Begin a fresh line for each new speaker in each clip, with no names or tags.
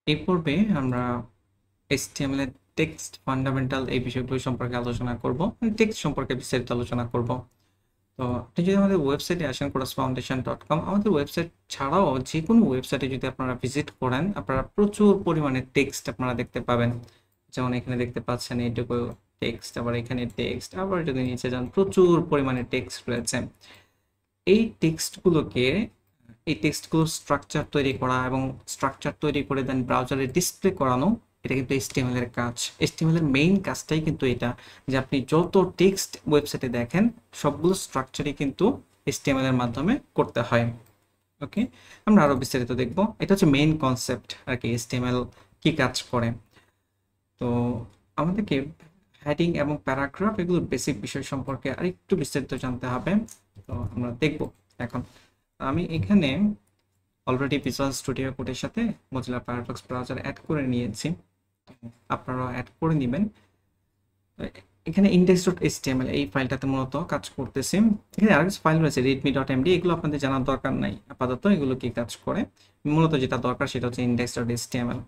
এই পর্বে আমরা HTML এর টেক্সট ফান্ডামেন্টাল এই বিষয়গুলো সম্পর্কে আলোচনা করব। টেক্সট সম্পর্কে বিস্তারিত আলোচনা করব। তো আপনি যদি আমাদের ওয়েবসাইটে আসেন coursefoundation.com, আমাদের ওয়েবসাইট ছাড়াও যে কোনো ওয়েবসাইটে যদি আপনারা ভিজিট করেন, আপনারা প্রচুর পরিমাণে টেক্সট আপনারা দেখতে পাবেন। যেমন এখানে দেখতে পাচ্ছেন এইটুকু টেক্সট, আবার এখানে টেক্সট, আবার যদি নিচে যান প্রচুর পরিমাণে টেক্সট রয়েছে। এই টেক্সটগুলোকে এই টেক্সটগুলোর স্ট্রাকচার তৈরি করা এবং স্ট্রাকচার তৈরি করে দেন ব্রাউজারে ডিসপ্লে করানো, এটা কিন্তু HTML এর কাজ। HTML এর মেইন কাজটাই কিন্তু এটা, যে আপনি যত টেক্সট ওয়েবসাইটে দেখেন সবগুলো স্ট্রাকচারই কিন্তু HTML এর মাধ্যমে করতে হয়। ওকে, আমরা আরো বিস্তারিত দেখব। এটা হচ্ছে মেইন কনসেপ্ট আর কি, HTML কি কাজ করে। তো আমাদেরকে হেডিং এবং প্যারাগ্রাফ এগুলোর বেসিক বিষয় সম্পর্কে আরেকটু বিস্তারিত জানতে হবে। তো আমরা দেখব এখন। আমি এখানে অলরেডি ভিজুয়াল স্টুডিও কোডের সাথে মোজিলা ফায়ারফক্স ব্রাউজার অ্যাড করে নিয়েছি, আপনারা অ্যাড করে নেবেন। এখানে index.html এই ফাইলটাতে মূলত কাজ করতেছি। এখানে আরো কিছু ফাইল রয়েছে readme.md, এগুলো আপনাদের জানার দরকার নাই আপাতত। এগুলো কি কাজ করে, মূলত যেটা দরকার সেটা হচ্ছে index.html।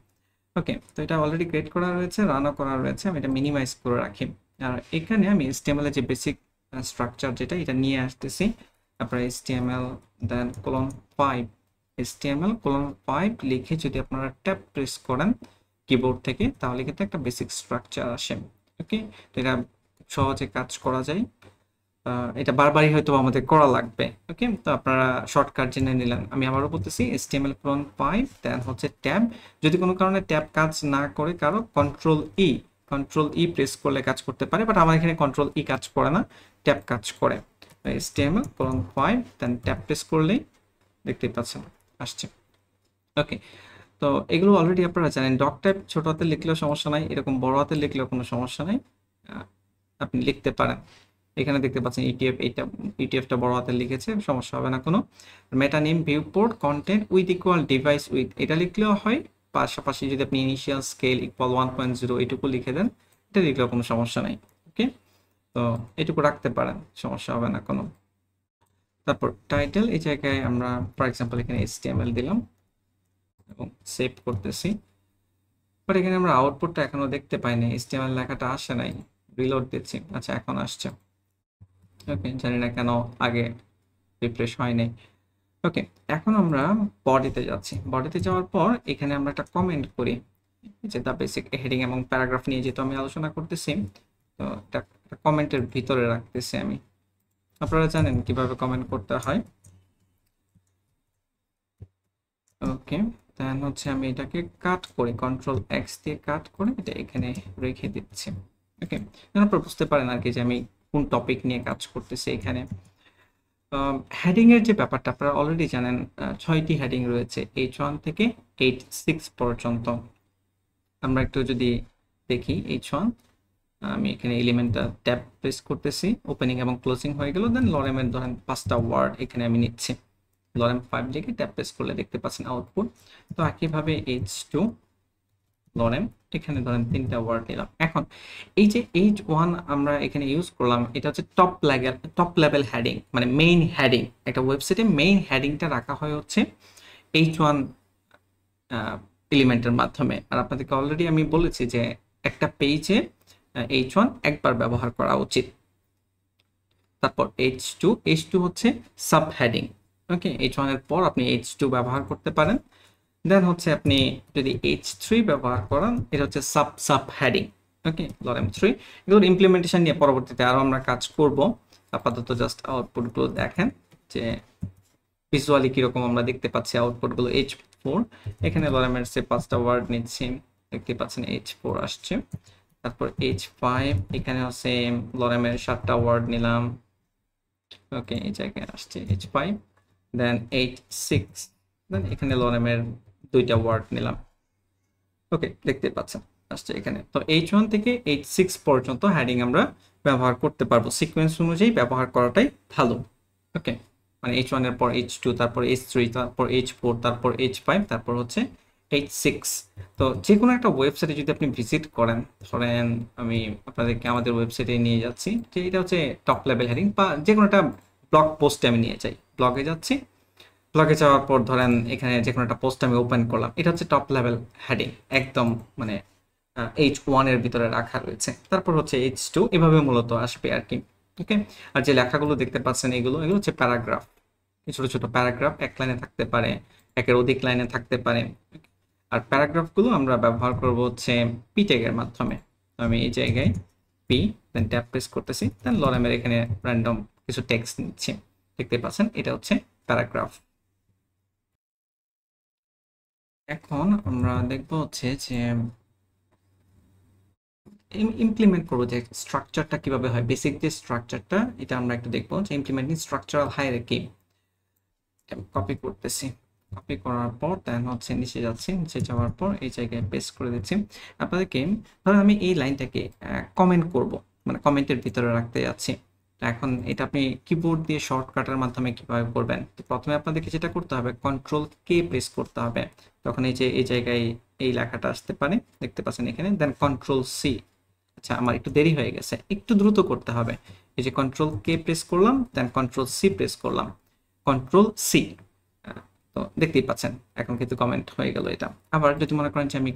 ওকে, তো এটা অলরেডি ক্রিয়েট করা রয়েছে, রানও করা রয়েছে। আমি এটা মিনিমাইজ করে রাখি। আর এখানে আমি HTML এর যে বেসিক স্ট্রাকচার যেটা, এটা নিয়ে আসতেছি। আপনার HTML দেন :5 HTML:5 লিখে যদি আপনারা ট্যাব প্রেস করেন কিবোর্ড থেকে, তাহলে কিন্তু একটা বেসিক স্ট্রাকচার আসে। ওকে, তো এটা সহজে কাজ করা যায়। এটা বারবারই হয়তো আমাদের করা লাগবে। ওকে, তো আপনারা শর্টকাট জেনে নিলেন। আমি আবারও বলতেছি HTML:5 দেন হচ্ছে ট্যাব। যদি কোনো কারণে ট্যাব কাজ না করে কারো, কন্ট্রোল ই প্রেস করলে কাজ করতে পারে, বাট আমার এখানে কন্ট্রোল ই কাজ করে না, ট্যাব কাজ করে। HTML:5 দেন ট্যাব প্রেস করলেই দেখতে পাচ্ছেন আসছে। ওকে, তো এগুলো অলরেডি আপনারা জানেন। ডক টাইপ ছোট হাতে লিখলেও সমস্যা নাই, এরকম বড় হাতে লিখলেও কোনো সমস্যা নাই, আপনি লিখতে পারেন। এখানে দেখতে পাচ্ছেন ইটিএফটা বড় হাতে লিখেছে, সমস্যা হবে না কোনো। Meta name viewport content width equal device width, এটা লিখলেও হয়। পাশাপাশি যদি আপনি ইনিশিয়াল স্কেল ইকুয়াল 1.0 এটুকু লিখে দেন, এটা লিখলেও কোনো সমস্যা নাই। ওকে, তো এটুকু রাখতে পারেন, সমস্যা হবে না কোনো। তারপর টাইটেল, এই জায়গায় আমরা ফর এক্সাম্পল এখানে HTML দিলাম এবং সেভ করতেছি। বাট এখানে আমরা আউটপুটটা এখনো দেখতে পাইনি, HTML লেখাটা আসে নাই। রিলোড দিচ্ছি, আচ্ছা এখন আসছে। ওকে, জানি না কেন আগে রিফ্রেশ হয় নাই। ওকে, এখন আমরা বডিতে যাচ্ছি। বডিতে যাওয়ার পর এখানে আমরা একটা কমেন্ট করি, যে দা বেসিক হেডিং এবং প্যারাগ্রাফ নিয়ে যেহেতু আমি আলোচনা করতেছি, তো এটা কমেন্টের ভিতরে রাখতেছি আমি। আপনারা জানেন কিভাবে কমেন্ট করতে হয়। ওকে, দেন হচ্ছে আমি এটাকে কাট করে Ctrl+X দিয়ে কাট করে এটা এখানে রেখে দিচ্ছি। ওকে, আপনারা বুঝতে পারেন আর কি যে আমি কোন টপিক নিয়ে কাজ করতেছি এখানে। হেডিং এর যে ব্যাপারটা আপনারা অলরেডি জানেন, 6টি হেডিং রয়েছে H1 থেকে H6 পর্যন্ত। আমরা একটু যদি দেখি H1, আমি এখানে এলিমেন্টটা ট্যাব প্রেস করতেছি, ওপেনিং এবং ক্লোজিং হয়ে গেল। দেন লরেমের ধরেন 5টা ওয়ার্ড এখানে আমি নিচ্ছি, লরেম 5 লিখে ট্যাব প্রেস করলে দেখতে পাচ্ছেন আউটপুট। তো একইভাবে H2 লরেম, এখানে ধরেন 3টা ওয়ার্ড নিলাম। এখন এই যে H1 আমরা এখানে ইউজ করলাম, এটা হচ্ছে টপ লেভেল হেডিং, মানে মেইন হেডিং। একটা ওয়েবসাইটে মেইন হেডিংটা রাখা হয় হচ্ছে H1 এলিমেন্টের মাধ্যমে। আর আপনাদেরকে অলরেডি আমি বলেছি যে একটা পেজে H1 একবার ব্যবহার করা উচিত। তারপর H2 হচ্ছে সাব হেডিং। ওকে, H1 এর পর আপনি H2 ব্যবহার করতে পারেন। দেন হচ্ছে আপনি যদি H3 ব্যবহার করেন, এটা হচ্ছে সাব হেডিং। ওকে, লরেম 3। এগুলোর ইমপ্লিমেন্টেশন নিয়ে পরবর্তীতে আরো আমরা কাজ করব। আপাতত জাস্ট আউটপুটগুলো দেখেন যে ভিজুয়ালি কিরকম আমরা দেখতে পাচ্ছি আউটপুটগুলো। H4, এখানে লরেমের সে 5টা ওয়ার্ড নিচ্ছি, দেখতে পাচ্ছেন H4 আসছে। তারপর H5, এখানে হচ্ছে লরেমের 7টা ওয়ার্ড নিলাম। ওকে, এই জায়গায় আসছে H5। দেন H6, দেন এখানে লরেমের 2টা ওয়ার্ড নিলাম। ওকে, দেখতে পাচ্ছেন আসছে এখানে। তো H1 থেকে H6 পর্যন্ত হেডিং আমরা ব্যবহার করতে পারবো। সিকোয়েন্স অনুযায়ী ব্যবহার করাটাই ভালো। ওকে, মানে H1 এর পর H2, তারপর H3, তারপর H4, তারপর H5, তারপর হচ্ছে H6। তো যে কোনো একটা ওয়েবসাইটে যদি আপনি ভিজিট করেন, ধরেন আমি আপনাদেরকে আমাদের ওয়েবসাইটে নিয়ে যাচ্ছি, যে এটা হচ্ছে টপ লেভেল হেডিং, বা যে কোনো একটা ব্লগ পোস্টে আমি নিয়ে যাই, ব্লগে যাচ্ছি। ব্লগে যাওয়ার পর ধরেন এখানে যে কোনো একটা পোস্ট আমি ওপেন করলাম, এটা হচ্ছে টপ লেভেল হেডিং, একদম মানে H1 এর ভিতরে রাখা রয়েছে। তারপর হচ্ছে H2, এভাবে মূলত আসবে আর কি। ওকে, আর যে লেখাগুলো দেখতে পাচ্ছেন এগুলো এগুলো হচ্ছে প্যারাগ্রাফ, ছোট ছোট প্যারাগ্রাফ, এক লাইনে থাকতে পারে, একের অধিক লাইনে থাকতে পারে। আর প্যারাগ্রাফগুলো আমরা ব্যবহার করব হচ্ছে পি ট্যাগের মাধ্যমে। তো আমি এই জায়গায় পি দেন ট্যাব প্রেস করতেছি, দেন লরেমের এখানে র্যান্ডম কিছু টেক্সট নিচ্ছি, দেখতে পাচ্ছেন এটা হচ্ছে প্যারাগ্রাফ। এখন আমরা দেখব হচ্ছে যে ইমপ্লিমেন্ট করবো যে স্ট্রাকচারটা কিভাবে হয়, বেসিক যে স্ট্রাকচারটা এটা আমরা একটু দেখবো যে ইমপ্লিমেন্টিং স্ট্রাকচারাল হায়ারার্কি। কপি করতেছি, কপি করার পর দেন হচ্ছে নিচে যাচ্ছি, নিচে যাওয়ার পর এই জায়গায় পেস্ট করে দিচ্ছি। আপনাদেরকে ধরুন আমি এই লাইনটাকে কমেন্ট করব, মানে কমেন্টের ভিতরে রাখতে যাচ্ছি। এখন এটা আপনি কিবোর্ড দিয়ে শর্টকাটের মাধ্যমে কিভাবে করবেন, তো প্রথমে আপনাদেরকে যেটা করতে হবে কন্ট্রোল কে প্রেস করতে হবে, তখন এই যে এই জায়গায় এই লেখাটা আসতে পারে, দেখতে পাচ্ছেন এখানে, দেন কন্ট্রোল সি। আচ্ছা আমার একটু দেরি হয়ে গেছে, একটু দ্রুত করতে হবে। এই যে কন্ট্রোল কে প্রেস করলাম, দেন কন্ট্রোল সি প্রেস করলাম, কন্ট্রোল সি। তো দেখতেই পাচ্ছেন এখন কিন্তু কমেন্ট হয়ে গেল এটা। আবার যদি মনে করেন যে আমি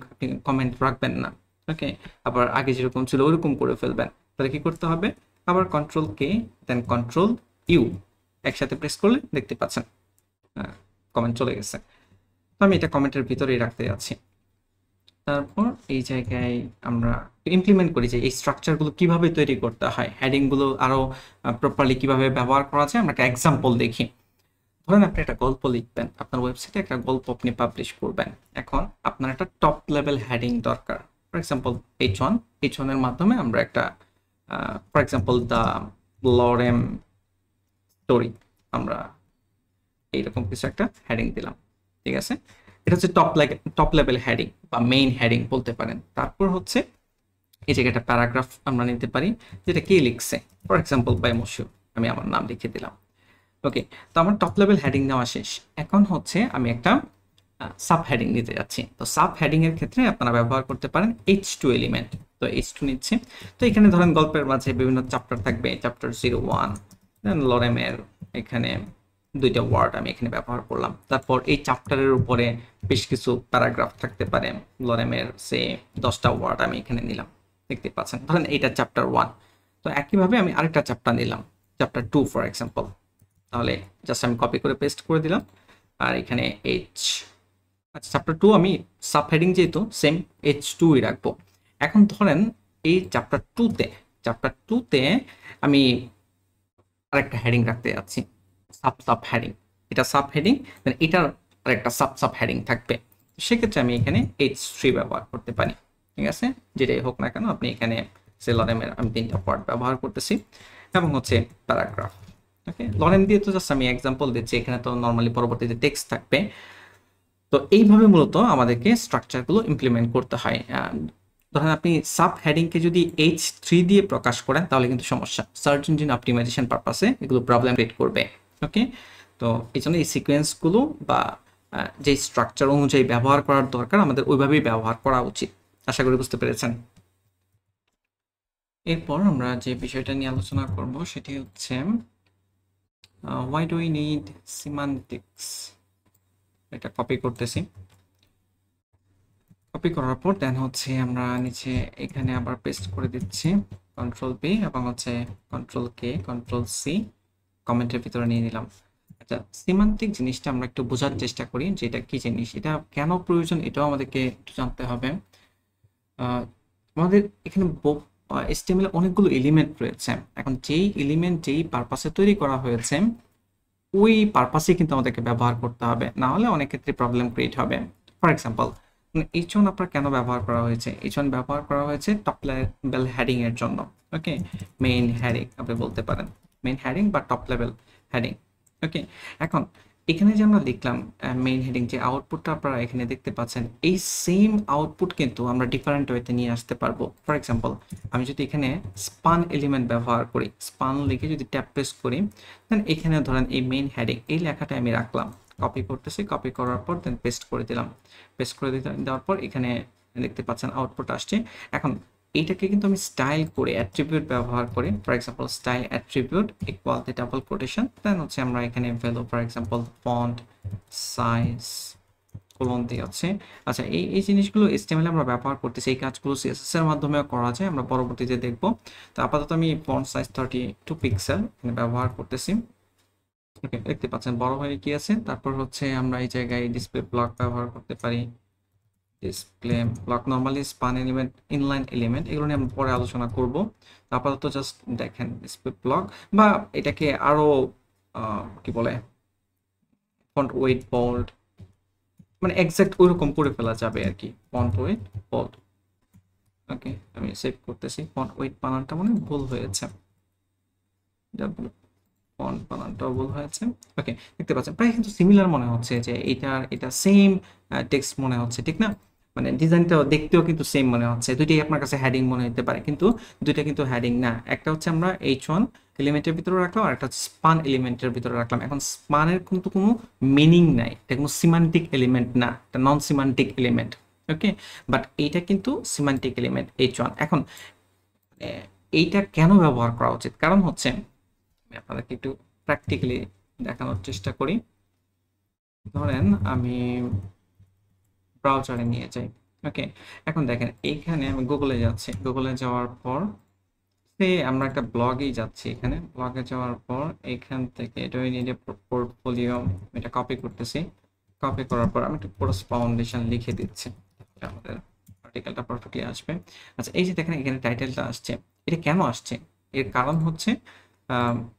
কমেন্ট রাখবেন না, ওকে, আবার আগে যেরকম ছিল ওরকম করে ফেলবেন, তাহলে কি করতে হবে, আবার কন্ট্রোল কে দেন কন্ট্রোল ইউ একসাথে প্রেস করলে দেখতে পাচ্ছেন কমেন্ট চলে গেছে। তো আমি এটা কমেন্টের ভিতরেই রাখতে যাচ্ছি। তারপর এই জায়গায় আমরা ইমপ্লিমেন্ট করি যে এই স্ট্রাকচারগুলো কিভাবে তৈরি করতে হয়, হেডিংগুলো আরো প্রপারলি কিভাবে ব্যবহার করা যায়, আমরা একটা এক্সাম্পল দেখি। ধরেন আপনি একটা গল্প লিখবেন, আপনার ওয়েবসাইটে একটা গল্প আপনি পাবলিশ করবেন। এখন আপনার একটা টপ লেভেল হেডিং দরকার, ফর এক্সাম্পল H1 এর মাধ্যমে আমরা একটা for example the lorem story, আমরা এইরকম কিছু একটা হেডিং দিলাম, ঠিক আছে। এটা হচ্ছে টপ লেভেল হেডিং বা মেইন হেডিং বলতে পারেন। তারপর হচ্ছে এই জায়গাটা প্যারাগ্রাফ আমরা নিতে পারি, যেটা কে লিখছে, ফর এক্সাম্পল বাই মশিউ, আমি আমার নাম লিখে দিলাম। ওকে, তো আমার টপ লেভেল হেডিং নেওয়া শেষ। এখন হচ্ছে আমি একটা সাব হেডিং নিতে যাচ্ছি। তো সাব হেডিং এর ক্ষেত্রে আপনারা ব্যবহার করতে পারেন H2 এলিমেন্ট। তো H2 নিচ্ছি। তো এখানে ধরেন গল্পের মাঝে বিভিন্ন চ্যাপ্টার থাকবে, চ্যাপ্টার 01, দেন লরেমের এখানে দুইটা ওয়ার্ড আমি এখানে ব্যবহার করলাম। তারপর এই চ্যাপ্টারের উপরে বেশ কিছু প্যারাগ্রাফ থাকতে পারে, লরেমের সে 10টা ওয়ার্ড আমি এখানে নিলাম, দেখতে পাচ্ছেন। ধরেন এইটা চ্যাপ্টার 1। তো একইভাবে আমি আরেকটা চ্যাপ্টার নিলাম, চ্যাপ্টার 2 ফর এক্সাম্পল। তাহলে জাস্ট আমি কপি করে পেস্ট করে দিলাম, আর এখানে H, আচ্ছা চ্যাপ্টার 2 আমি সাব হেডিং যেহেতু সেম H2 ই রাখবো। এখন ধরেন এই চ্যাপ্টার 2তে আমি আরেকটা হেডিং রাখতে যাচ্ছি, সাব হেডিং। এটা সাব হেডিং, দেন এটার আরেকটা সাব হেডিং থাকবে। সেক্ষেত্রে আমি এখানে H3 ব্যবহার করতে পারি, ঠিক আছে। যেটাই হোক না কেন আপনি এখানে লরেমের আমি 3টা ওয়ার্ড ব্যবহার করতেছি, এবং হচ্ছে প্যারাগ্রাফ। ওকে, লরেম দিয়ে তো জাস্ট আমি এক্সাম্পল দিচ্ছি, এখানে তো নর্মালি পরবর্তীতে টেক্সট থাকবে। তো এইভাবে মূলত আমাদেরকে স্ট্রাকচারগুলো ইমপ্লিমেন্ট করতে হয়। ধরেন আপনি সাব হেডিংকে যদি H3 দিয়ে প্রকাশ করেন তাহলে কিন্তু সমস্যা, সার্চ ইঞ্জিন অপটিমাইজেশন পারপাসে এগুলো প্রবলেম ক্রিয়েট করবে। ওকে, তো এই জন্য এই সিকোয়েন্সগুলো বা যে স্ট্রাকচার অনুযায়ী ব্যবহার করার দরকার আমাদের ওইভাবেই ব্যবহার করা উচিত। আশা করি বুঝতে পেরেছেন। এরপর আমরা যে বিষয়টা নিয়ে আলোচনা করব সেটি হচ্ছে why do we need semantics। এটা কপি করতেছি, কপি করার পর দেন হচ্ছে আমরা নিচে এখানে আবার পেস্ট করে দিচ্ছি, কন্ট্রোল পি এবং হচ্ছে কন্ট্রোল কে কন্ট্রোল সি, কমেন্টের ভিতরে নিয়ে নিলাম। আচ্ছা, সিমান্টিক জিনিসটা আমরা একটু বোঝার চেষ্টা করি যে এটা কি জিনিস, এটা কেন প্রয়োজন, এটাও আমাদেরকে একটু জানতে হবে। আমাদের এখানে HTML অনেকগুলো এলিমেন্ট রয়েছে। এখন যেই এলিমেন্ট যেই পারপাসে তৈরি করা হয়েছে ওই পারপাসে কিন্তু আমাদেরকে ব্যবহার করতে হবে, না হলে অনেক ক্ষেত্রে প্রবলেম ক্রিয়েট হবে। ফর এক্সাম্পল H1 আপনার কেন ব্যবহার করা হয়েছে, H1 ব্যবহার করা হয়েছে টপ লেভেল হেডিং এর জন্য। ওকে, মেইন হেডিং আপনি বলতে পারেন, মেইন হেডিং বা টপ লেভেল হেডিং। ওকে, এখন এখানে যে আমরা লিখলাম মেইন হেডিং, যে আউটপুটটা আপনারা এখানে দেখতে পাচ্ছেন, এই সেম আউটপুট কিন্তু আমরা ডিফারেন্ট ওয়েতে নিয়ে আসতে পারবো। ফর এক্সাম্পল আমি যদি এখানে স্পান এলিমেন্ট ব্যবহার করি, স্পান লিখে যদি ট্যাপ প্রেস করি, দেন এখানে ধরেন এই মেইন হেডিং এই লেখাটা আমি রাখলাম, কপি করতেছি, কপি করার পর দেন পেস্ট করে দিলাম, পেস্ট করে দেওয়ার পর এখানে দেখতে পাচ্ছেন আউটপুট আসছে। এখন এইটাকে কিন্তু আমি স্টাইল করে অ্যাট্রিবিউট ব্যবহার করে, for example style attribute equal the double quotation, then হচ্ছে আমরা এখানে value for example font size colon দিয়ে আছে। আচ্ছা, এই জিনিসগুলো HTML আমরা ব্যবহার করতেছি, এই কাজগুলো CSS এর মাধ্যমেও করা যায়, আমরা পরবর্তীতে দেখব। তো আপাতত আমি ফন্ট সাইজ 32 পিক্সেল ব্যবহার করতেছি। ওকে, দেখতে পাচ্ছেন বড় হয়ে কি আছে। তারপর হচ্ছে আমরা এই জায়গায় ডিসপ্লে ব্লক ব্যবহার করতে পারি। Display block normally span element, inline element, এগুলো নিয়ে আমরা পরে আলোচনা করব। আপাতত জাস্ট দেখেন ডিসপ্লে ব্লক, বা এটাকে আরো কি বলে ফন্ট ওয়েট বোল্ড, মানে এক্সাক্ট ওইরকম করে ফেলা যাবে আর কি। Font wait bold. ওকে, আমি সেভ করতেছি। ফন্ট ওয়েট বানানটা মনে হয় ভুল হয়েছে, ফন্ট বানানটাও ভুল হয়েছে। ওকে, দেখতে পাচ্ছেন প্রায় কিন্তু সিমিলার মনে হচ্ছে, যে এটা সেম টেক্সট মনে হচ্ছে, ঠিক না? মানে ডিজাইনটাও দেখতেও কিন্তু সেম মনে হচ্ছে। দুইটাই আপনার কাছে হেডিং মনে হতে পারে, কিন্তু দুইটা কিন্তু হেডিং না। একটা হচ্ছে আমরা H1 এলিমেন্টের ভিতরে রাখলাম, আর একটা হচ্ছে স্পান এলিমেন্টের ভিতরে রাখলাম। এখন স্পানের কিন্তু কোনো মিনিং নাই, এটা কোনো সিমান্টিক এলিমেন্ট না, এটা নন সিমান্টিক এলিমেন্ট। ওকে, বাট এইটা কিন্তু সিমান্টিক এলিমেন্ট H1। এখন এইটা কেন ব্যবহার করা উচিত? কারণ হচ্ছে আমি আপনাদেরকে একটু প্র্যাকটিক্যালি দেখানোর চেষ্টা করি। ধরেন আমি ব্রাউজারে নিয়ে যাই। ওকে, এখন দেখেন এইখানে আমি গুগলে যাচ্ছি। গুগলে যাওয়ার পর আমরা একটা ব্লগেই যাচ্ছি। এখানে ব্লগে যাওয়ার পর এখান থেকে এটা নিয়ে পোর্টফোলিও এটা কপি করতেছি। কপি করার পর আমি একটু পুরো ফাউন্ডেশন লিখে দিচ্ছি, আমাদের আর্টিকেলটা পারফেক্টলি আসবে। আচ্ছা, এই যে দেখেন এখানে টাইটেলটা আসছে, এটা কেন আসছে? এর কারণ হচ্ছে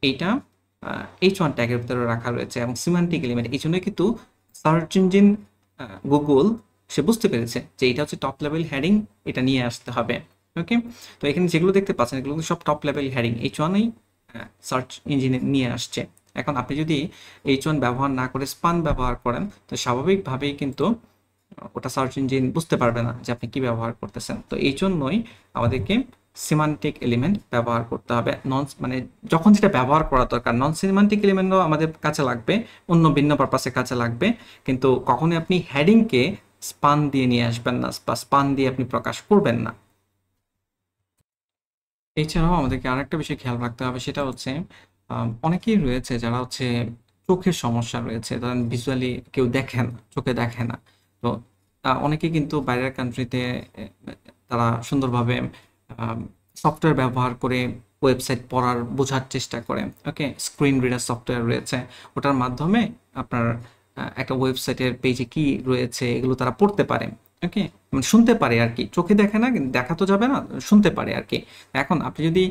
এইটা H1 ট্যাগের ভিতরে রাখা রয়েছে এবং সিমান্টিক এলিমেন্ট। এই জন্য কিন্তু সার্চ ইঞ্জিন গুগল সে বুঝতে পেরেছে যে এটা হচ্ছে টপ লেভেল হেডিং, এটা নিয়ে আসতে হবে। ওকে, তো এখানে যেগুলো দেখতে পাচ্ছেন এগুলো সব টপ লেভেল হেডিং, H1-এই সার্চ ইঞ্জিনে নিয়ে আসছে। এখন আপনি যদি H1 ব্যবহার না করে স্পান ব্যবহার করেন, তো স্বাভাবিকভাবেই কিন্তু ওটা সার্চ ইঞ্জিন বুঝতে পারবে না যে আপনি কি ব্যবহার করতেছেন। তো এই জন্যই আমাদেরকে সিমান্টিক এলিমেন্ট ব্যবহার করতে হবে। মানে যখন যেটা ব্যবহার করা দরকার, নন সিমান্টিক এলিমেন্টও আমাদের কাছে লাগবে, অন্য ভিন্ন পারপাসে কাছে লাগবে, কিন্তু কখনোই আপনি হেডিংকে স্পান দিয়ে নিয়ে আসবেন না, বা স্পান দিয়ে আপনি প্রকাশ করবেন না। এছাড়াও আমাদেরকে আরেকটা বিষয় খেয়াল রাখতে হবে, সেটা হচ্ছে অনেকেই রয়েছে যারা হচ্ছে চোখের সমস্যা রয়েছে, ধরেন ভিজুয়ালি কেউ দেখে না, চোখে দেখে না। তো অনেকে কিন্তু বাইরের কান্ট্রিতে তারা সুন্দরভাবে সফটওয়্যার ব্যবহার করে ওয়েবসাইট পড়ার বোঝার চেষ্টা করে। ওকে, স্ক্রিন রিডার সফটওয়্যার রয়েছে, ওটার মাধ্যমে আপনার একটা ওয়েবসাইটের পেজে কি রয়েছে এগুলো তারা পড়তে পারে। ওকে, মানে শুনতে পারে আর কি, চোখে দেখে না, দেখা তো যাবে না, শুনতে পারে আর কি। এখন আপনি যদি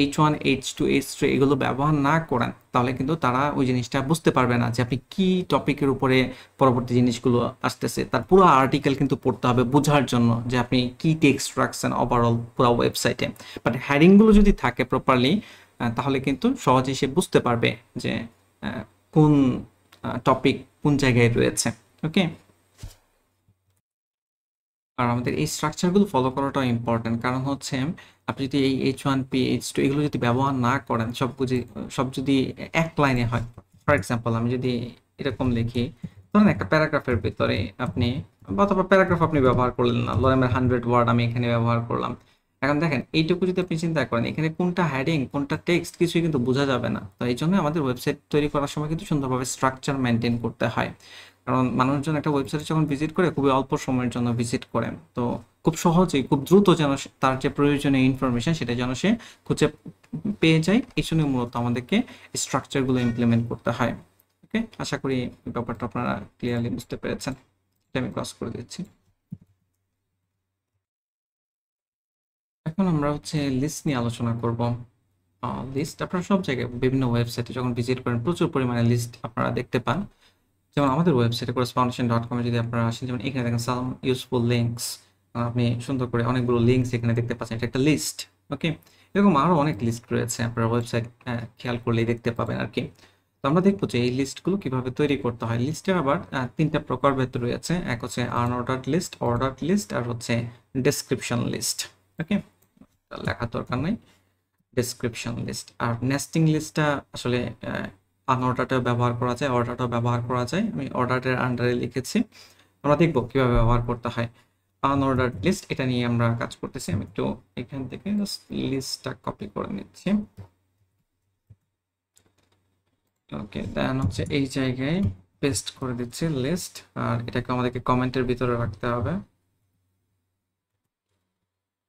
H1 H2 H3 এগুলো ব্যবহার না করেন, তাহলে কিন্তু তারা ওই জিনিসটা বুঝতে পারবে না যে আপনি কি টপিকের উপরে পরবর্তী জিনিসগুলো আসতেছে। তার পুরো আর্টিকেল কিন্তু পড়তে হবে বোঝার জন্য যে আপনি কি টেক্সট রাখছেন ওভারঅল পুরো ওয়েবসাইটে। বাট হেডিংগুলো যদি থাকে প্রপারলি, তাহলে কিন্তু সহজেই সে বুঝতে পারবে যে কোন টপিক কোন জায়গায় রয়েছে। ওকে, আর আমাদের এই স্ট্রাকচারগুলো ফলো করাটাও ইম্পর্টেন্ট, কারণ হচ্ছে আপনি যদি এই H1P H2 এগুলো যদি ব্যবহার না করেন, সব যদি এক লাইনে হয়, ফর এক্সাম্পল আমি যদি এরকম লিখি, ধরেন একটা প্যারাগ্রাফের ভিতরে আপনি, অথবা প্যারাগ্রাফ আপনি ব্যবহার করলেন না, ধরেন 100 ওয়ার্ড আমি এখানে ব্যবহার করলাম। এখন দেখেন এইটুকু যদি আপনি চিন্তা করেন, এখানে কোনটা হেডিং কোনটা টেক্সট কিছুই কিন্তু বোঝা যাবে না। তো এই জন্য আমাদের ওয়েবসাইট তৈরি করার সময় কিন্তু সুন্দরভাবে স্ট্রাকচার মেনটেন করতে হয়। কারণ মানুষজন একটা ওয়েবসাইটে যখন ভিজিট করে, খুবই অল্প সময়ের জন্য ভিজিট করে, তো খুব সহজেই খুব দ্রুত যেন তার যে প্রয়োজনীয় ইনফরমেশন সেটা যেন সে খুঁজে পেয়ে যায়, এই জন্য মূলত আমাদেরকে স্ট্রাকচারগুলো ইমপ্লিমেন্ট করতে হয়। ওকে, আশা করি ব্যাপারটা আপনারা ক্লিয়ারলি বুঝতে পেরেছেন। এটা আমি ক্রস করে দিচ্ছি। এখন আমরা হচ্ছে লিস্ট নিয়ে আলোচনা করব। লিস্ট আপনারা সব জায়গায় বিভিন্ন ওয়েবসাইটে যখন ভিজিট করেন প্রচুর পরিমাণে লিস্ট আপনারা দেখতে পান। যেমন আমাদের ওয়েবসাইটে correspondence.com যদি আপনারা আসেন, যেমন এখানে দেখেন সাম ইউজফুল লিঙ্কস, আপনি সুন্দর করে অনেকগুলো লিঙ্কস এখানে দেখতে পাচ্ছেন, এটা একটা লিস্ট। ওকে, এরকম আরও অনেক লিস্ট রয়েছে, আপনার ওয়েবসাইট খেয়াল করলেই দেখতে পাবেন আর কি। তো আমরা দেখবো যে এই লিস্টগুলো কিভাবে তৈরি করতে হয়। লিস্টের আবার তিনটা প্রকারভেদ রয়েছে, এক হচ্ছে আনঅর্ডার্ড লিস্ট, অর্ডার্ড লিস্ট, আর হচ্ছে ডেসক্রিপশন লিস্ট। ওকে, লেখার দরকার নেই, ডেসক্রিপশন লিস্ট। আর নেস্টিং লিস্টটা আসলে আনঅর্ডারটাও ব্যবহার করা যায়, অর্ডারটাও ব্যবহার করা যায়। আমি অর্ডারের আন্ডারে লিখেছি, আমরা দেখবো কিভাবে ব্যবহার করতে হয়। আনঅর্ডার্ড লিস্ট, এটা নিয়ে আমরা কাজ করতেছি। আমি একটু এখান থেকে জাস্ট লিস্টটা কপি করে নিচ্ছি। ওকে, দেন হচ্ছে এই জায়গায় পেস্ট করে দিচ্ছি লিস্ট, আর এটাকে আমাদেরকে কমেন্টের ভিতরে রাখতে হবে।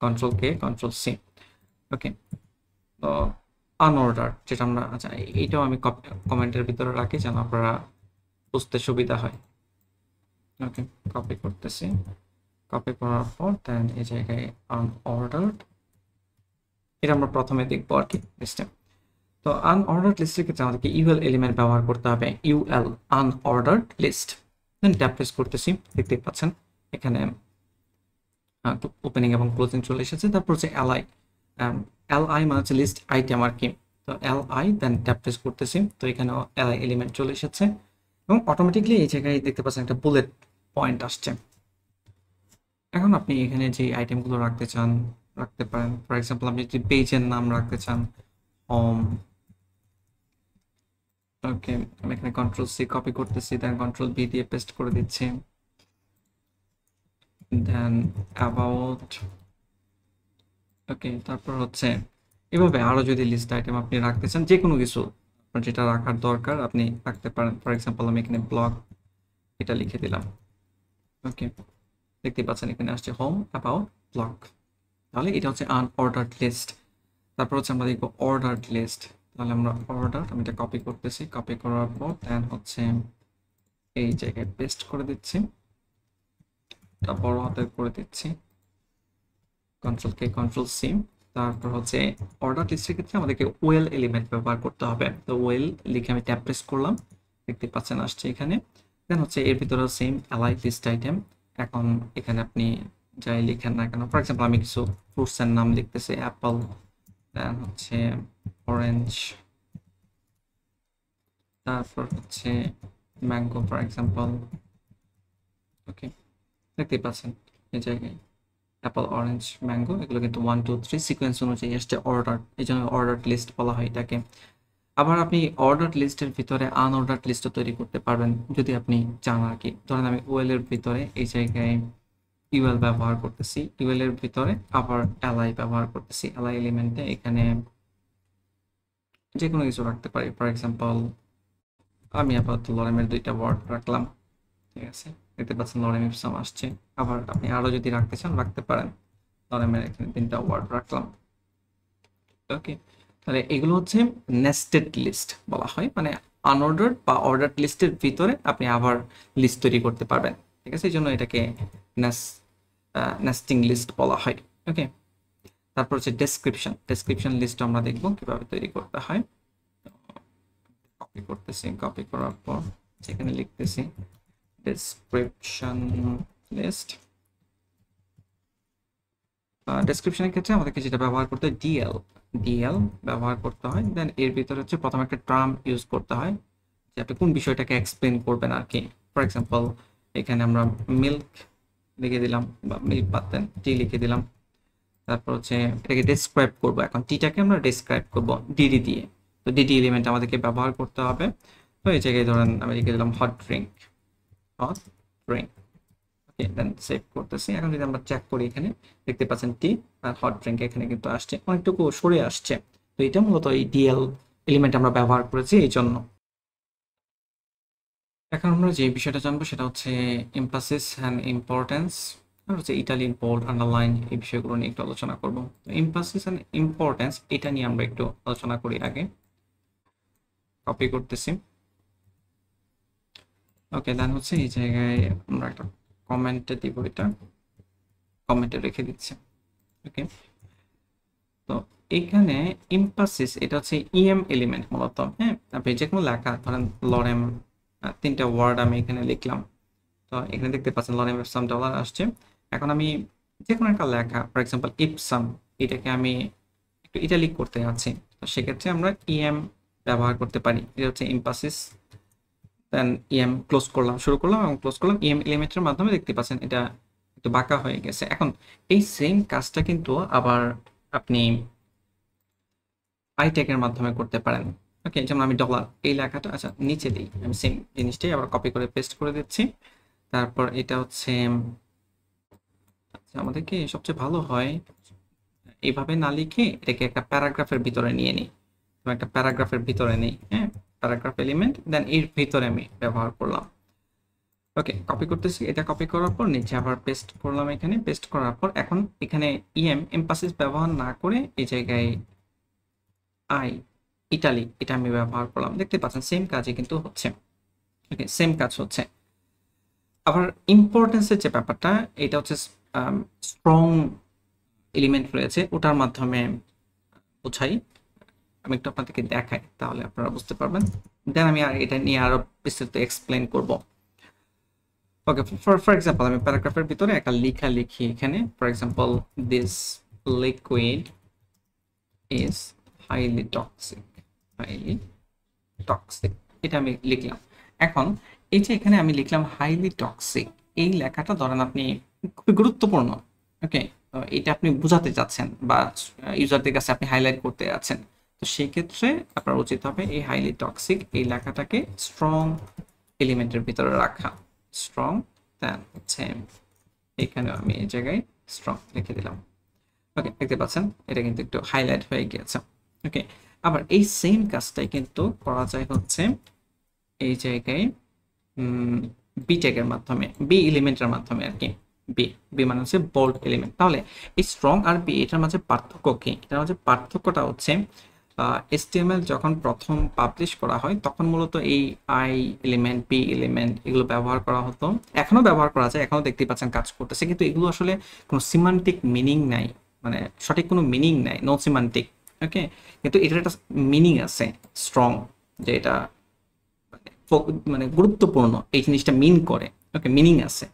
Control K, control C. ওকে, তো আনঅর্ডার যেটা আমরা, আচ্ছা এইটাও আমি কমেন্টের ভিতরে রাখি যেন আপনারা বুঝতে সুবিধা হয়। ওকে, কপি করতেছি। কপি করার পর দেন এই জায়গায় আনঅর্ডার্ড, এটা আমরা প্রথমে দেখবো আর কি লিস্টে। তো আনঅর্ডার্ড লিস্টের ক্ষেত্রে আমাদেরকে ইউএল এলিমেন্ট ব্যবহার করতে হবে, ইউএল আনঅর্ডার্ড লিস্ট। দেন ট্যাব প্রেস করতেছি, দেখতে পাচ্ছেন এখানে ওপেনিং এবং ক্লোজিং চলে এসেছে। তারপর হচ্ছে এলআই, এলআই মানে হচ্ছে লিস্ট আইটেম আর কি। তো এলআই, দেন ট্যাব প্রেস করতেছি, তো এখানেও এলআই এলিমেন্ট চলে এসেছে এবং অটোমেটিকলি এই জায়গায় দেখতে পাচ্ছেন একটা বুলেট পয়েন্ট আসছে। এখন আপনি এখানে যে আইটেমগুলো রাখতে চান রাখতে পারেন। ফর এক্সাম্পল আপনি যদি পেজের নাম রাখতে চান হোম, ওকে আমি এখানে কন্ট্রোল সি কপি করতেছি, দেন কন্ট্রোল ভি দিয়ে পেস্ট করে দিচ্ছি। দেন অ্যাবাউট, ওকে তারপর হচ্ছে এভাবে আরো যদি লিস্ট আইটেম আপনি রাখতে চান, যে কোনো কিছু আপনার যেটা রাখার দরকার আপনি রাখতে পারেন। ফর এক্সাম্পল আমি এখানে ব্লগ এটা লিখে দিলাম। ওকে, দেখতে পাচ্ছেন এখানে আসছে হোম অ্যাবাউট ব্লগ। তাহলে এটা হচ্ছে আনঅর্ডার্ড লিস্ট। তারপর হচ্ছে আমরা দেখবো অর্ডার্ড লিস্ট। তাহলে আমরা অর্ডার, আমি এটা কপি করতেছি, কপি করার পর দেন হচ্ছে এই জায়গায় পেস্ট করে দিচ্ছি, এটা বড় হাতের করে দিচ্ছি, কন্ট্রোল কে, কন্ট্রোল সি। তারপর হচ্ছে অর্ডার লিস্টের ক্ষেত্রে আমাদেরকে ওয়েল এলিমেন্ট ব্যবহার করতে হবে। তো ওয়েল লিখে আমি ট্যাব প্রেস করলাম, দেখতে পাচ্ছেন আসছে এখানে। দেন হচ্ছে এর ভিতরে সেম অ্যালাই লিস্ট আইটেম। এখন এখানে আপনি যাই লিখেন না কেন, ফর এক্সাম্পল আমি কিছু ফ্রুটস এর নাম লিখতেছি, অ্যাপল, দেন হচ্ছে অরেঞ্জ, তারপর হচ্ছে ম্যাঙ্গো ফর এক্সাম্পল। ওকে, দেখতেই পাচ্ছেন এই জায়গায় অ্যাপল, অরেঞ্জ, ম্যাঙ্গো, এগুলো কিন্তু 1 2 3 সিকোয়েন্স অনুযায়ী আসছে অর্ডার, এই জন্য অর্ডার লিস্ট বলা হয় এটাকে। আবার আপনি অর্ডার লিস্টের ভিতরে আনঅর্ডার লিস্টও তৈরি করতে পারবেন যদি আপনি চান আর কি। ধরেন আমি ওয়েল এর ভিতরে এই জায়গায় ইউএল ব্যবহার করতেছি, ইউএল এর ভিতরে আবার এলআই ব্যবহার করতেছি, এলআই এলিমেন্টে এখানে যে কোনো কিছু রাখতে পারি। ফর এক্সাম্পল আমি আপাতত লরেমের 2টা ওয়ার্ড রাখলাম, ঠিক আছে, দেখতে পাচ্ছেন লরেম ইপসাম আসছে। আবার আপনি আরো যদি রাখতে চান রাখতে পারেন, লরেমের এখানে 3টা ওয়ার্ড রাখলাম। ওকে, তাহলে এগুলো হচ্ছে নেস্টেড লিস্ট বলা হয়, মানে আনঅর্ডার্ড বা অর্ডার্ড লিস্টের ভিতরে আপনি আবার লিস্ট তৈরি করতে পারবেন, ঠিক আছে, এই জন্য এটাকে নেস্টিং লিস্ট বলা হয়। ওকে, তারপর হচ্ছে ডেসক্রিপশন, ডেসক্রিপশন লিস্ট আমরা দেখবো কিভাবে তৈরি করতে হয়। কপি করতেছি, কপি করার পর যেখানে লিখতেছি ডেসক্রিপশন লিস্ট। ডেসক্রিপশনের ক্ষেত্রে আমাদেরকে যেটা ব্যবহার করতে হয় ডিএল, ডিএল ব্যবহার করতে হয়। দেন এর ভিতরে হচ্ছে প্রথমে একটা টার্ম ইউজ করতে হয় যে আপনি কোন বিষয়টাকে এক্সপ্লেন করবেন আর কি। ফর এক্সাম্পল এখানে আমরা মিল্ক লিখে দিলাম, বা মিল্ক পাতেন টি লিখে দিলাম। তারপর হচ্ছে এটাকে ডেসক্রাইব করবো, এখন টিটাকে আমরা ডেসক্রাইব করবো ডিডি দিয়ে। তো ডিডি এলিমেন্ট আমাদেরকে ব্যবহার করতে হবে। তো এই জায়গায় ধরেন আমি লিখে দিলাম হট ড্রিঙ্ক, হট ড্রিঙ্ক। ওকে, দেন সেভ করতেছি। এখন যদি আমরা চেক করি এখানে দেখতে পাচ্ছেন টি আর হট ড্রিঙ্ক এখানে কিন্তু আসছে, অনেকটুকু সরে আসছে। তো এটা মূলত এই ডিএল এলিমেন্ট আমরা ব্যবহার করেছি এই জন্য। এখন আমরা যে বিষয়টা জানবো সেটা হচ্ছে এমফাসিস অ্যান্ড ইম্পর্টেন্স, আর হচ্ছে ইটালিয়ান বোল্ড, আন্ডারলাইন, এই বিষয়গুলো নিয়ে একটু আলোচনা করবো। তো এমফাসিস অ্যান্ড ইম্পর্টেন্স এটা নিয়ে আমরা একটু আলোচনা করি আগে। কপি করতেছি। ওকে, দেন হচ্ছে এই জায়গায় আমরা একটা কমেন্টে দিব, এটা কমেন্টে রেখে দিচ্ছি। ওকে, তো এখানে এমফাসিস এটা হচ্ছে ইএম এলিমেন্ট মূলত। হ্যাঁ, আপনি যে কোনো লেখা ধরেন লরেম, 3টা ওয়ার্ড আমি এখানে লিখলাম। তো এখানে দেখতে পাচ্ছেন লরেম ইপসাম ডলার আসছে। এখন আমি যে কোনো একটা লেখা, ফর এক্সাম্পল ইপসাম, এটাকে আমি একটু ইটালিক করতে যাচ্ছি, তো সেক্ষেত্রে আমরা ইএম ব্যবহার করতে পারি। এটা হচ্ছে এমফাসিস। দেন ইএম ক্লোজ করলাম, শুরু করলাম এবং ক্লোজ করলাম। ইএম এলিমেন্টের মাধ্যমে দেখতে পাচ্ছেন এটা একটু বাঁকা হয়ে গেছে। এখন এই সেম কাজটা কিন্তু আবার আপনি আই ট্যাগের মাধ্যমে করতে পারেন। ওকে, যেমন আমি ডলার এই লেখাটা, আচ্ছা নিচে দিই, আমি সেম জিনিসটাই আবার কপি করে পেস্ট করে দিচ্ছি। তারপর এটা হচ্ছে আমাদেরকে সবচেয়ে ভালো হয় এইভাবে না লিখে এটাকে একটা প্যারাগ্রাফের ভিতরে নিয়ে নিই। তো একটা প্যারাগ্রাফের ভিতরে নেই, হ্যাঁ, প্যারাগ্রাফ এলিমেন্ট, দেন এর ভিতরে আমি ব্যবহার করলাম। ওকে, কপি করতেছি, এটা কপি করার পর নিচে আবার পেস্ট করলাম, এখানে পেস্ট করার পর এখন এখানে এমফাসিস ব্যবহার না করে এই জায়গায় আই ইটালি এটা আমি ব্যবহার করলাম। দেখতে পাচ্ছেন সেম কাজই কিন্তু হচ্ছে। ওকে, সেম কাজ হচ্ছে। আবার ইম্পর্টেন্সের যে ব্যাপারটা, এটা হচ্ছে স্ট্রং এলিমেন্ট রয়েছে ওটার মাধ্যমে বোঝাই। আমি একটু আপনাদেরকে দেখাই, তাহলে আপনারা বুঝতে পারবেন। দেন আমি আর এটা নিয়ে আরো বিস্তারিত এক্সপ্লেন করব। ওকে, ফর এক্সাম্পল আমি প্যারাগ্রাফের ভিতরে একটা লেখা লিখি এখানে, for example this liquid is highly toxic, এটা আমি লিখলাম। এখন এই যে এখানে আমি লিখলাম হাইলি টক্সিক, এই লেখাটা ধরেন আপনি খুবই গুরুত্বপূর্ণ। ওকে, এটা আপনি বোঝাতে চাচ্ছেন বা ইউজারদের কাছে আপনি হাইলাইট করতে যাচ্ছেন, তো সেই ক্ষেত্রে আপনার উচিত হবে এই হাইলি টক্সিক এই লেখাটাকে স্ট্রং এলিমেন্টের ভিতরে রাখা। স্ট্রং, দেন হচ্ছে এখানে আমি এই জায়গায় স্ট্রং লিখে দিলাম। ওকে, দেখতে পাচ্ছেন এটা কিন্তু একটু হাইলাইট হয়ে গিয়েছে। ওকে, আবার এই সেম কাজটাই কিন্তু করা যায় হচ্ছে এই জায়গায় বি ট্যাগের মাধ্যমে, বি এলিমেন্টের মাধ্যমে আর কি। বি বি মানে হচ্ছে বোল্ড এলিমেন্ট। তাহলে এই স্ট্রং আর বি এটার মাঝে পার্থক্য কি? এটার মাঝে পার্থক্যটা হচ্ছে HTML যখন প্রথম পাবলিশ করা হয় তখন মূলত এই আই এলিমেন্ট, বি এলিমেন্ট এগুলো ব্যবহার করা হতো। এখনো ব্যবহার করা যায়, এখনো দেখতে পাচ্ছেন কাজ করতেছে, কিন্তু এগুলো আসলে কোনো সিমান্টিক মিনিং নাই, মানে সঠিক কোনো মিনিং নাই, নো সিমান্টিক। ওকে, কিন্তু এটার একটা মিনিং আছে স্ট্রং, যে এটা মানে গুরুত্বপূর্ণ, এই জিনিসটা মিন করে। ওকে, মিনিং আছে,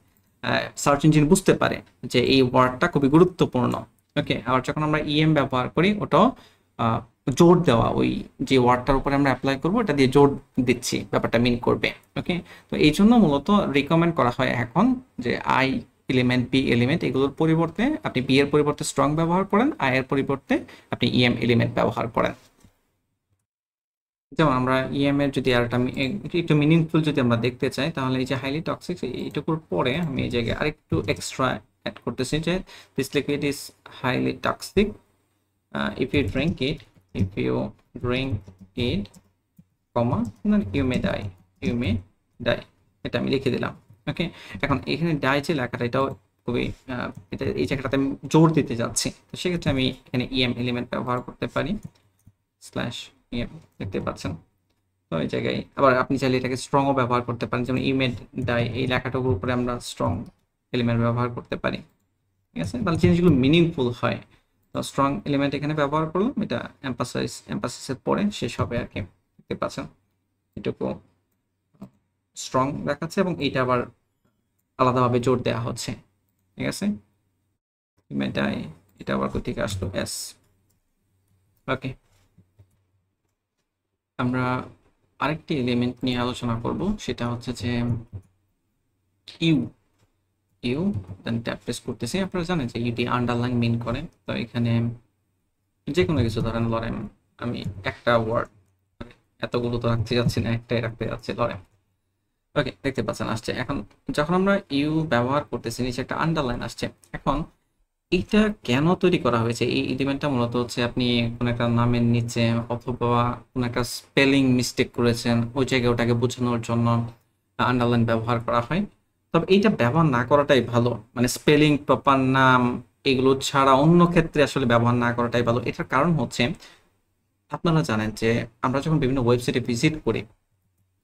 সার্চ ইঞ্জিন বুঝতে পারে যে এই ওয়ার্ডটা খুবই গুরুত্বপূর্ণ। ওকে, আবার যখন আমরা ব্যবহার করি ওটাও জোর দেওয়া, ওই যে ওয়ার্ডটার উপরে আমরা অ্যাপ্লাই করবো এটা দিয়ে জোর দিচ্ছি, ব্যাপারটা মিন করবে। ওকে, তো এই জন্য মূলত রিকমেন্ড করা হয় এখন যে আই এলিমেন্ট, বি এলিমেন্ট এগুলোর পরিবর্তে আপনি বি এর পরিবর্তে স্ট্রং ব্যবহার করেন, আই এর পরিবর্তে আপনি এলিমেন্ট ব্যবহার করেন। যেমন আমরা এর যদি আর একটু মিনিংফুল যদি আমরা দেখতে চাই, তাহলে এই যে হাইলি টক্সিক এইটুকুর পরে আমি এই জায়গায় আরেকটু এক্সট্রা অ্যাড করতেছি যে this liquid is highly toxic if you drink it comma you may die, এটা আমি লিখে দিলাম। ওকে, এখন এখানে ডাই যে লেখাটা এটাও খুবই এটা এই জায়গাটাতে আমি জোর দিতে যাচ্ছি, তো সেক্ষেত্রে আমি এখানে এলিমেন্ট ব্যবহার করতে পারি, স্ল্যাশ দেখতে পাচ্ছেন। তো এই জায়গায় আবার আপনি চাইলে এটাকে স্ট্রংও ব্যবহার করতে পারেন, যেমন ইমেড ডাই এই লেখাটার উপরে আমরা স্ট্রং এলিমেন্ট ব্যবহার করতে পারি। ঠিক আছে, তাহলে জিনিসগুলো মিনিংফুল হয়। তো স্ট্রং এলিমেন্ট এখানে ব্যবহার করলাম, এটা এমফাসিসের পরে শেষ হবে আর কি। দেখতে পাচ্ছেন এটুকু স্ট্রং দেখাচ্ছে এবং এইটা আবার আলাদাভাবে জোর দেওয়া হচ্ছে। ঠিক আছে, ইমেড ডাই এটা আবার কোথেকে আসলো, এস। ওকে, আমরা আরেকটি এলিমেন্ট নিয়ে আলোচনা করব, সেটা হচ্ছে যে ইউ দেন ট্যাব প্রেস করতেছি। আপনারা জানেন যে ইউটি আন্ডারলাইন মিন করে। তো এখানে যে কোনো কিছু ধরেন লরেম, আমি একটা ওয়ার্ড, এতগুলো তো রাখতে যাচ্ছি না, একটাই রাখতে যাচ্ছি লরেম। ওকে, দেখতে পাচ্ছেন আসছে। এখন যখন আমরা ইউ ব্যবহার করতেছি নিচে একটা আন্ডারলাইন আসছে। এখন এটা কেন তৈরি করা হয়েছে? এই এলিমেন্টটা মূলত হচ্ছে আপনি কোনো একটা নামের নিচে অথবা কোনো একটা স্পেলিং মিস্টেক করেছেন, ওই জায়গায় ওটাকে বোঝানোর জন্য আন্ডারলাইন ব্যবহার করা হয়। তবে এইটা ব্যবহার না করাটাই ভালো, মানে স্পেলিং, প্রপার নাম এগুলো ছাড়া অন্য ক্ষেত্রে আসলে ব্যবহার না করাটাই ভালো। এটার কারণ হচ্ছে আপনারা জানেন যে আমরা যখন বিভিন্ন ওয়েবসাইটে ভিজিট করি,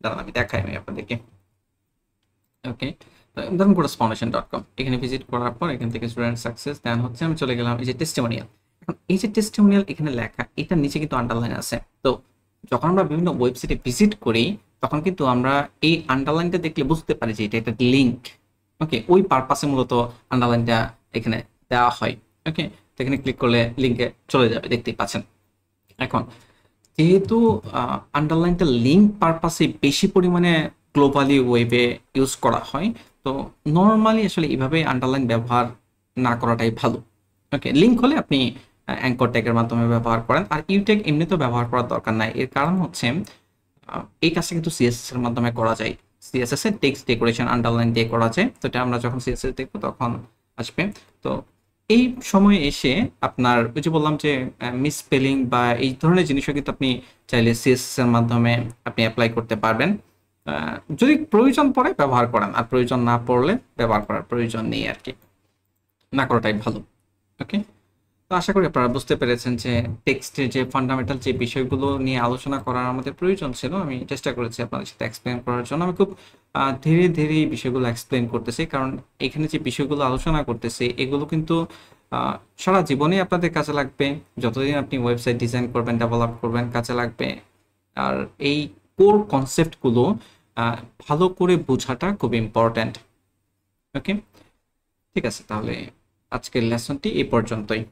দাঁড়ান আমি দেখাই আমি আপনাদেরকে। ওকে, ধরুন coursefoundation.com, এখানে ভিজিট করার পর এখান থেকে স্টুডেন্ট সাকসেস, দেন হচ্ছে আমি চলে গেলাম এই যে টেস্টিমোনিয়াল। এখন এই যে টেস্টিমোনিয়াল এখানে লেখা, এটার নিচে কিন্তু আন্ডারলাইন আছে। তো যখন আমরা বিভিন্ন ওয়েবসাইটে ভিজিট করি তখন কিন্তু আমরা এই আন্ডারলাইনটা দেখলে বুঝতে পারি যে এটা একটা লিঙ্ক। ওকে, ওই পারপাসে মূলত আন্ডারলাইনটা এখানে দেওয়া হয়। ওকে, তো এখানে ক্লিক করলে লিঙ্কে চলে যাবে, দেখতেই পাচ্ছেন। এখন যেহেতু আন্ডারলাইনটা লিঙ্ক পারপাসে বেশি পরিমাণে গ্লোবালি ওয়েবে ইউজ করা হয়, তো নর্মালি আসলে এইভাবে আন্ডারলাইন ব্যবহার না করাটাই ভালো। ওকে, লিঙ্ক হলে আপনি অ্যাঙ্কর ট্যাগের মাধ্যমে ব্যবহার করেন, আর ইউট্যাগ এমনিতেও ব্যবহার করার দরকার নাই। এর কারণ হচ্ছে এই কাজটা কিন্তু সিএসএস এর মাধ্যমে করা যায়। সিএসএস এর টেক্সট ডেকোরেশন আন্ডারলাইন দিয়ে করা যায়। তো এটা আমরা যখন সিএসএস দেখবো তখন আসবে। তো এই সময়ে এসে আপনার ওই যে বললাম যে মিসস্পেলিং বা এই ধরনের জিনিসও কিন্তু আপনি চাইলে সিএসএস এর মাধ্যমে আপনি অ্যাপ্লাই করতে পারবেন। যদি প্রয়োজন পড়ে ব্যবহার করেন, আর প্রয়োজন না পড়লে ব্যবহার করার প্রয়োজন নেই আর কি, না করাটাই ভালো। ওকে, তো আশা করি আপনারা বুঝতে পেরেছেন যে টেক্সটের যে ফান্ডামেন্টাল যে বিষয়গুলো নিয়ে আলোচনা করার আমাদের প্রয়োজন ছিল, আমি চেষ্টা করেছি আপনাদের সাথে এক্সপ্লেন করার জন্য। আমি খুব ধীরে ধীরে এই বিষয়গুলো এক্সপ্লেন করতেছি, কারণ এখানে যে বিষয়গুলো আলোচনা করতেছি এগুলো কিন্তু সারা জীবনে আপনাদের কাজে লাগবে। যতদিন আপনি ওয়েবসাইট ডিজাইন করবেন, ডেভেলপ করবেন, কাজে লাগবে। আর এই কোর কনসেপ্টগুলো ভালো করে বোঝাটা খুব ইম্পর্ট্যান্ট। ওকে, ঠিক আছে, তাহলে আজকের লেসনটি এই পর্যন্তই।